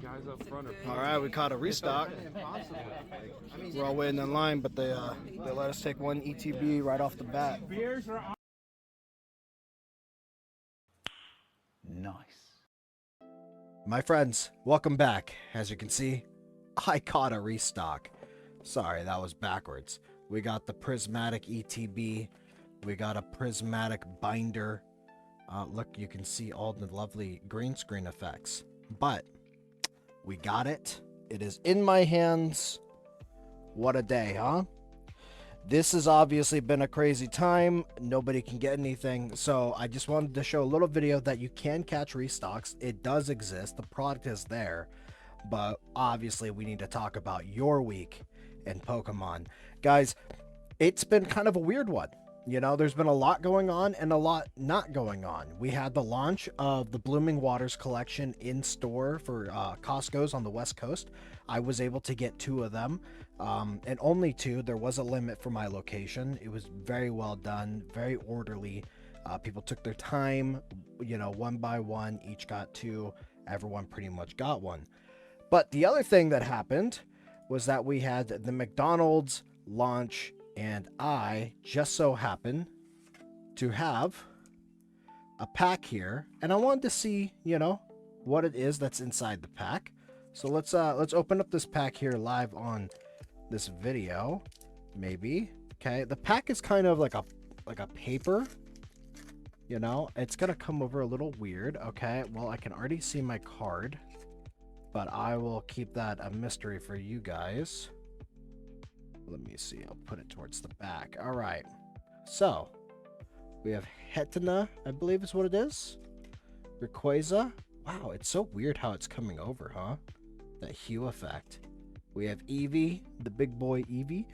guys up front are. All right, we caught a restock. We're all waiting in line, but they let us take one ETB right off the bat. Nice. My friends, welcome back. As you can see, I caught a restock. Sorry, that was backwards. We got the prismatic ETB. We got a prismatic binder. Look, you can see all the lovely green screen effects. But we got it. It is in my hands. What a day, huh? This has obviously been a crazy time. Nobody can get anything. So I just wanted to show a little video that you can catch restocks. It does exist. The product is there. But obviously we need to talk about your week in Pokemon. Guys, it's been kind of a weird one. You know, there's been a lot going on and a lot not going on. We had the launch of the Blooming Waters collection in store for Costco's on the West Coast. I was able to get 2 of them, and only 2. There was a limit for my location. It was very well done, very orderly. People took their time, you know, one by one, each got 2. Everyone pretty much got one. But the other thing that happened was that we had the McDonald's launch, and I just so happen to have a pack here, and I wanted to see, you know, what it is that's inside the pack. So let's open up this pack here live on this video, maybe. Okay, the pack is kind of like a paper, you know. It's gonna come over a little weird. Okay, well, I can already see my card, but I will keep that a mystery for you guys. Let me see. I'll put it towards the back. All right. So we have Hetana, I believe is what it is. Rayquaza. Wow, it's so weird how it's coming over, huh? That hue effect. We have Eevee, the big boy Eevee,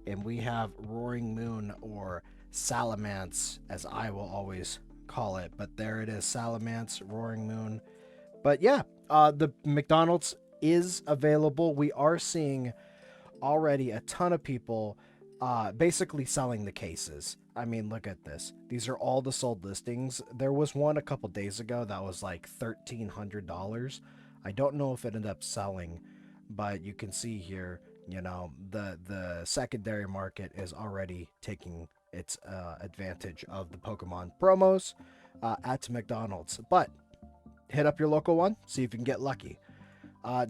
and we have Roaring Moon, or Salamence, as I will always call it. But there it is, Salamence, Roaring Moon. But yeah, the McDonald's is available. We are seeing already a ton of people basically selling the cases. I mean, look at this. These are all the sold listings. There was one a couple days ago that was like $1,300. I don't know if it ended up selling, but you can see here, you know, the secondary market is already taking its advantage of the Pokemon promos at McDonald's. But hit up your local one, see if you can get lucky.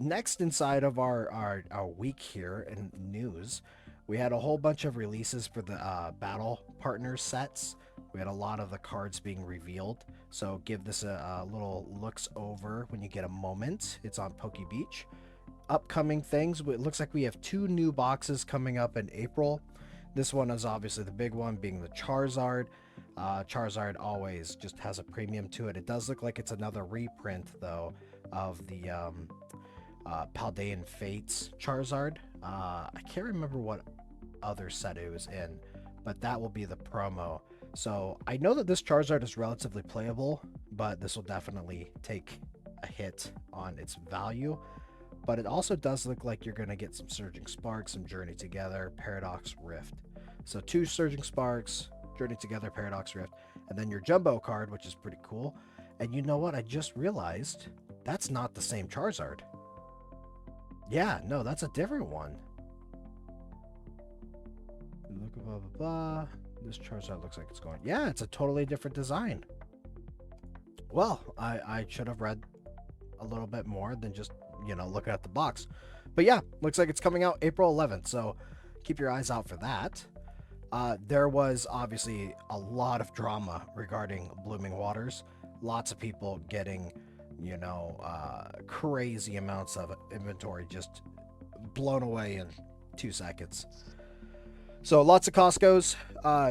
Next, inside of our week here in news, we had a whole bunch of releases for the battle partner sets. We had a lot of the cards being revealed, so give this a little looks over when you get a moment. It's on Poke Beach. Upcoming things, it looks like we have 2 new boxes coming up in April. This one is obviously the big one, being the Charizard. Charizard always just has a premium to it. It does look like it's another reprint, though, of the Paldean Fates Charizard. I can't remember what other set it was in, but that will be the promo. So I know that this Charizard is relatively playable, but this will definitely take a hit on its value. But it also does look like you're going to get some Surging Sparks, some Journey Together, Paradox Rift. So 2 Surging Sparks, Journey Together, Paradox Rift, and then your Jumbo card, which is pretty cool. And you know what? I just realized that's not the same Charizard. Yeah, no, that's a different one. Look, blah, blah, blah. This Charizard looks like it's going... Yeah, it's a totally different design. Well, I should have read a little bit more than just, you know, looking at the box. But yeah, looks like it's coming out April 11th, so keep your eyes out for that. There was obviously a lot of drama regarding Blooming Waters. Lots of people getting, you know, crazy amounts of inventory just blown away in 2 seconds. So lots of Costco's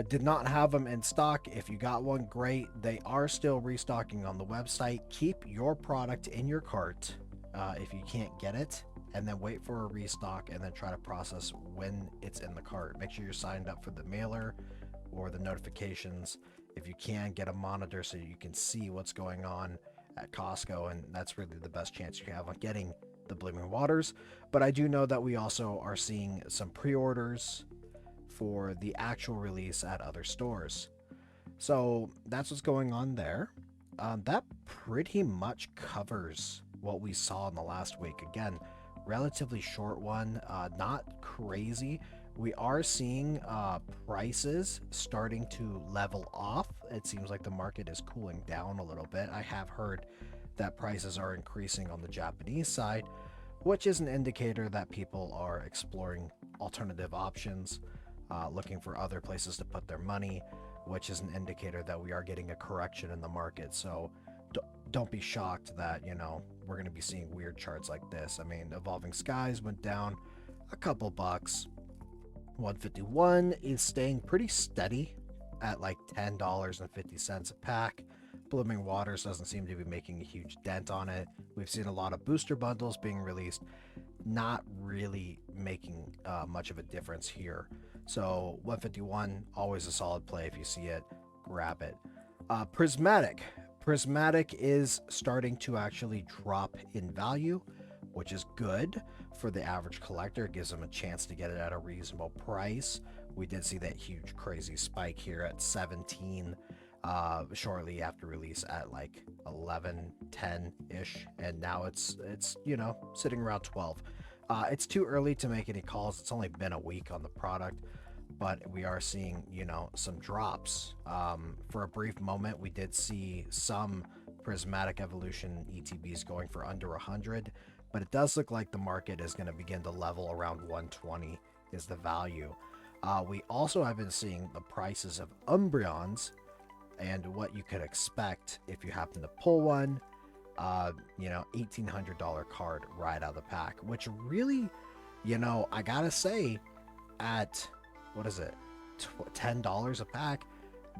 did not have them in stock. If you got one, great. They are still restocking on the website. Keep your product in your cart if you can't get it, and then wait for a restock and then try to process when it's in the cart. Make sure you're signed up for the mailer or the notifications. If you can, get a monitor so you can see what's going on at Costco, and that's really the best chance you have on getting the Blooming Waters. But I do know that we also are seeing some pre-orders for the actual release at other stores. So that's what's going on there. That pretty much covers what we saw in the last week. Again, relatively short one, not crazy. We are seeing prices starting to level off. It seems like the market is cooling down a little bit. I have heard that prices are increasing on the Japanese side, which is an indicator that people are exploring alternative options, looking for other places to put their money, which is an indicator that we are getting a correction in the market. So don't be shocked that, we're going to be seeing weird charts like this. I mean, Evolving Skies went down a couple bucks. 151 is staying pretty steady at like $10.50 a pack. Blooming Waters doesn't seem to be making a huge dent on it. We've seen a lot of booster bundles being released, not really making much of a difference here. So 151, always a solid play. If you see it, grab it. Prismatic. Prismatic is starting to actually drop in value, which is good for the average collector. It gives them a chance to get it at a reasonable price. We did see that huge crazy spike here at 17 shortly after release at like 11, 10-ish, and now it's sitting around 12. It's too early to make any calls. It's only been a week on the product, but we are seeing some drops. For a brief moment, we did see some Prismatic Evolution ETBs going for under 100, but it does look like the market is going to begin to level around 120 is the value. We also have been seeing the prices of Umbreons and what you could expect if you happen to pull one. $1,800 card right out of the pack, which really, I gotta say, at what is it, $10 a pack,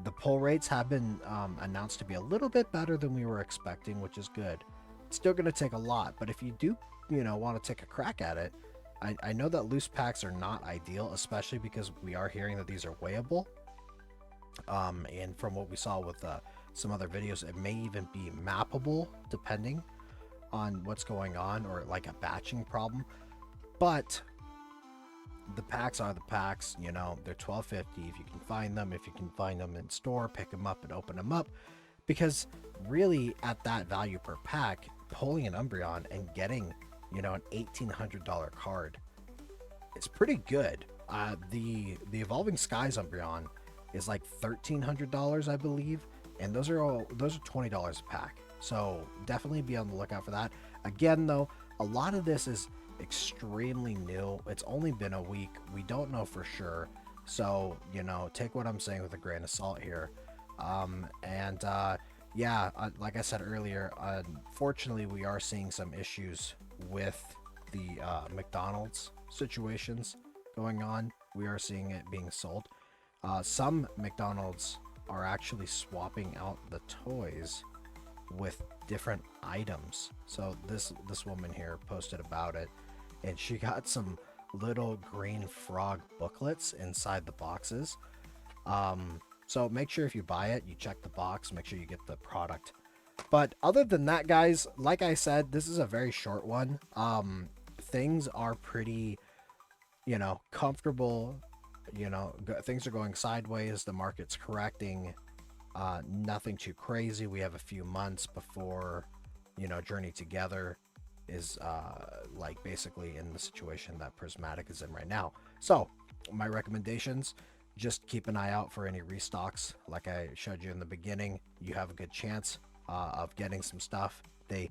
the pull rates have been announced to be a little bit better than we were expecting, which is good. It's still going to take a lot, but if you do, want to take a crack at it, I know that loose packs are not ideal, especially because we are hearing that these are weighable. And from what we saw with some other videos, it may even be mappable depending on what's going on, or like a batching problem. But the packs are the packs, they're $12.50 if you can find them. If you can find them in store, pick them up and open them up, because really at that value per pack, pulling an Umbreon and getting an $1,800 card, it's pretty good. The Evolving Skies Umbreon is like $1,300, I believe, and those are $20 a pack. So definitely be on the lookout for that. Again, though, a lot of this is extremely new. It's only been a week. We don't know for sure. So, take what I'm saying with a grain of salt here. Like I said earlier, unfortunately, we are seeing some issues with the McDonald's situations going on. We are seeing it being sold. Some McDonald's are actually swapping out the toys with different items. So this woman here posted about it, and she got some little green frog booklets inside the boxes. So make sure if you buy it, you check the box, make sure you get the product. But other than that, guys, like I said, this is a very short one. Things are pretty, comfortable. Things are going sideways. The market's correcting. Nothing too crazy. We have a few months before, Journey Together is like basically in the situation that Prismatic is in right now. So my recommendations, just keep an eye out for any restocks. Like I showed you in the beginning, you have a good chance of getting some stuff. They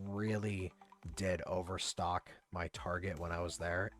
really did overstock my Target when I was there.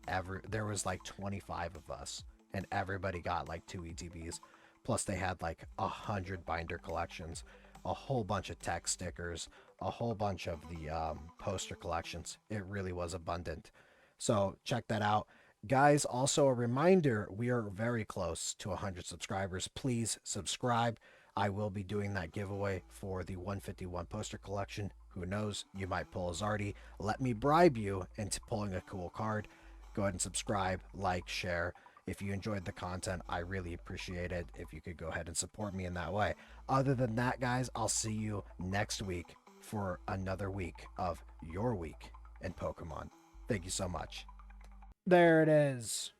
There was like 25 of us, and everybody got like 2 ETBs. Plus they had like 100 binder collections, a whole bunch of tech stickers, a whole bunch of the poster collections. It really was abundant. So check that out. Guys, also a reminder, we are very close to 100 subscribers. Please subscribe. I will be doing that giveaway for the 151 poster collection. Who knows, you might pull a Zardy. Let me bribe you into pulling a cool card. Go ahead and subscribe, like, share. If you enjoyed the content, I really appreciate it if you could go ahead and support me in that way. Other than that, guys, I'll see you next week for another week of your week in Pokemon. Thank you so much. There it is.